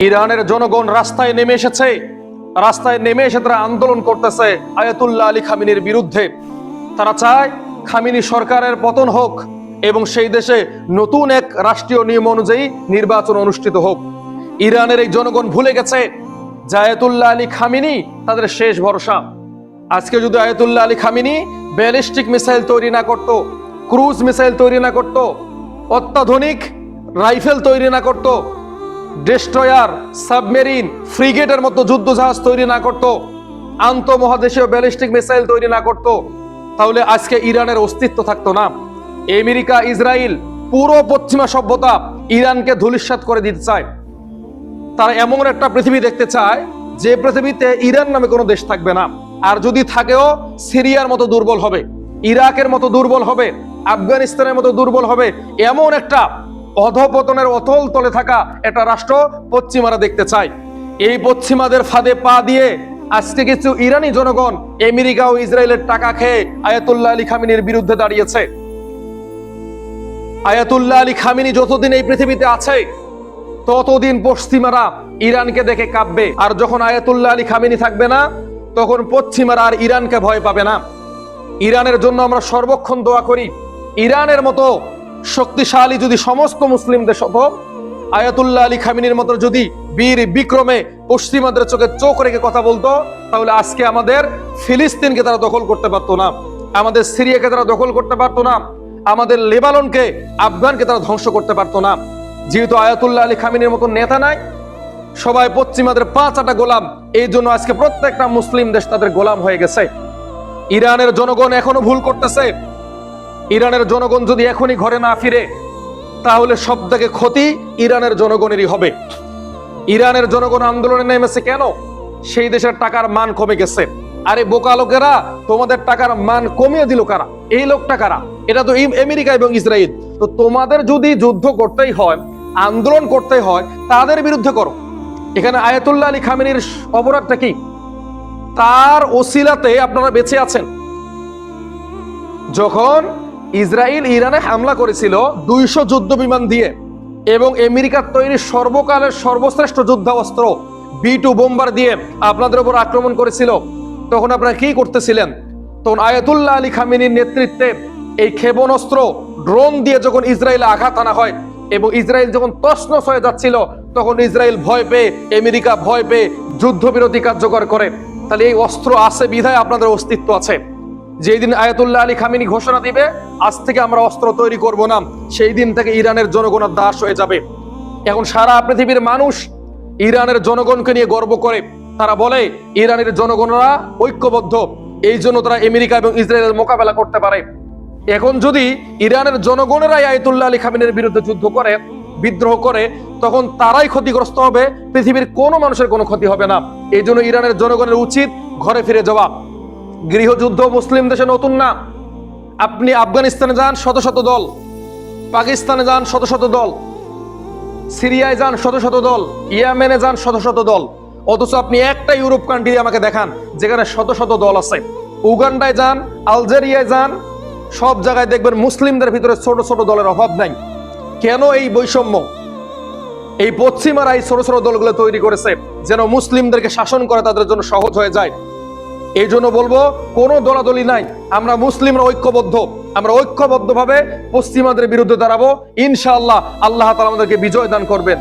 ইরানের জনগণ রাস্তায় নেমে এসেছে। রাস্তায় নেমে এসে তারা আন্দোলন করতেছে আয়াতুল্লাহ আলী খামিনির বিরুদ্ধে। তারা চায় খামিনি সরকারের পতন হোক এবং সেই দেশে নতুন এক রাষ্ট্রীয় নিয়ম অনুযায়ী নির্বাচন অনুষ্ঠিত হোক। ইরানের এই জনগণ ভুলে গেছে যে আয়াতুল্লাহ আলী খামিনি তাদের শেষ ভরসা। আজকে যদি Ayatollah Ali Khamenei ballistic missile তৈরি না করত, ক্রুজ মিসাইল তৈরি না করত, অত্যাধুনিক রাইফেল তৈরি না করত, ডেস্ট্রয়ার, সাবমেরিন, ফ্রিগেটের মতো যুদ্ধ জাহাজ তৈরি না করত, আন্তঃমহাদেশীয় ব্যালিস্টিক মিসাইল তৈরি না করত, তাহলে আজকে ইরানের অস্তিত্ব থাকতো না। আমেরিকা, ইসরায়েল, পুরো পশ্চিমা সভ্যতা ইরানকে ধূলিসাৎ করে দিতে চায়। তারা এমন একটা পৃথিবী দেখতে চায় যে পৃথিবীতে ইরান নামে কোনো দেশ থাকবে না, আর যদি থাকেও সিরিয়ার মতো দুর্বল হবে, ইরাকের মতো দুর্বল হবে, আফগানিস্তানের মতো দুর্বল হবে। এমন একটা অধপতনের অতল তলে থাকা একটা রাষ্ট্র পশ্চিমারা দেখতে চায়। এই পশ্চিমাদের ফাঁদে পা দিয়ে আজকে কিছু ইরানি জনগণ আমেরিকা ও ইসরায়েলের টাকা খেয়ে আয়াতুল্লাহ আলী খামিনির বিরুদ্ধে দাঁড়িয়েছে। আয়াতুল্লাহ আলী খামিনি যতদিন এই পৃথিবীতে আছে ততদিন পশ্চিমারা ইরানকে দেখে কাঁপবে, আর যখন আয়াতুল্লাহ আলী খামিনি থাকবে না তখন পশ্চিমারা আর ইরানকে ভয় পাবে না। ইরানের জন্য আমরা সর্বক্ষণ দোয়া করি। ইরানের মতো শক্তিশালী যদি সমস্ত মুসলিম দেশ হতো, আয়াতুল্লাহ আলী খামিনির মতো যদি বীর বিক্রমে পশ্চিমাদের চোখে চোখ রেখে কথা বলতো, তাহলে আজকে আমাদের ফিলিস্তিনকে তারা দখল করতে পারতো না, আমাদের সিরিয়াকে তারা দখল করতে পারতো না, আমাদের লেবাননকে, আফগানকে তারা ধ্বংস করতে পারতো না। যেহেতু আয়াতুল্লাহ আলী খামিনির মতো নেতা নাই, সবাই পশ্চিমাদের পাঁচ আটা গোলাম, এই জন্য আজকে প্রত্যেকটা মুসলিম দেশ তাদের গোলাম হয়ে গেছে। ইরানের জনগণ এখনো ভুল করতেছে। ইরানের জনগণ যদি এখনই ঘরে না ফিরে, তাহলে সব থেকে ক্ষতি ইরানের জনগণেরই হবে। ইরানের জনগণ আন্দোলনে নেমেছে কেন? সেই দেশের টাকার মান কমে গেছে। আরে বোকা লোকেরা, তোমাদের টাকার মান কমিয়ে দিল কারা? এই লোকটা কারা? এটা তো আমেরিকা এবং ইসরায়েল। তো তোমাদের যদি যুদ্ধ করতেই হয়, আন্দোলন করতেই হয়, তাদের বিরুদ্ধে করো। এখানে আয়াতুল্লাহ আলী খামিনির অপরাধটা কি? তার ওসিলাতে আপনারা বেঁচে আছেন। যখন ইসরায়েল ইরানে হামলা করেছিল 200 যুদ্ধ বিমান দিয়ে এবং আমেরিকার তৈরি সর্বকালের সর্বশ্রেষ্ঠ যুদ্ধাস্ত্র B2 বোম্বার দিয়ে আপনাদের উপর আক্রমণ করেছিল, তখন আপনারা কি করতেছিলেন? তখন আয়াতুল্লাহ আলী খামিনির নেতৃত্বে এই ক্ষেপণাস্ত্র, ড্রোন দিয়ে যখন ইসরায়েলে আঘাত আনা হয় এবং ইসরায়েল যখন তছনছ হয়ে যাচ্ছিল, তখন ইসরায়েল ভয় পেয়ে, আমেরিকা ভয় পেয়ে যুদ্ধবিরতি কার্যকর করে। তাহলে এই অস্ত্র আছে বিধায় আপনাদের অস্তিত্ব আছে। যেই দিন আয়াতুল্লাহ আলী খামিনি ঘোষণা দিবে আজ থেকে আমরা অস্ত্র তৈরি করব না, সেই দিন থেকে ইরানের জনগণের দাস হয়ে যাবে। এখন সারা পৃথিবীর মানুষ ইরানের জনগণকে নিয়ে গর্ব করে। তারা বলে ইরানের জনগণরা ঐক্যবদ্ধ, এই জন্য তারা আমেরিকা এবং ইসরায়েলের মোকাবেলা করতে পারে। এখন যদি ইরানের জনগণেরাই আয়াতুল্লাহ আলী খামিনির বিরুদ্ধে যুদ্ধ করে, বিদ্রোহ করে, তখন তারাই ক্ষতিগ্রস্ত হবে, পৃথিবীর কোনো মানুষের কোনো ক্ষতি হবে না। এই জন্য ইরানের জনগণের উচিত ঘরে ফিরে যাওয়া। গৃহযুদ্ধ মুসলিম দেশে নতুন না। আপনি আফগানিস্তানে যান, শত শত দল, পাকিস্তানে যান, শত শত দল, সিরিয়ায় যান, শত শত দল, ইয়েমেনে যান, শত শত দল, অথচ আপনি একটা ইউরোপ কান্ট্রি আমাকে দেখান যেখানে শত শত দল আছে। উগান্ডায় যান, আলজেরিয়ায় যান, সব জায়গায় দেখবেন মুসলিমদের ভিতরে ছোট ছোট দলের অভাব নাই। কেন এই বৈষম্য? এই পশ্চিমারা এই ছোট ছোট দলগুলো তৈরি করেছে যেন মুসলিমদেরকে শাসন করে তাদের জন্য সহজ হয়ে যায়। এই জন্য বলবো কোনো দলাদলি নাই, আমরা মুসলিমরা ঐক্যবদ্ধ। আমরা ঐক্যবদ্ধভাবে পশ্চিমাদের বিরুদ্ধে দাঁড়াবো। ইনশাআল্লাহ আল্লাহ তাআলা আমাদেরকে বিজয় দান করবেন।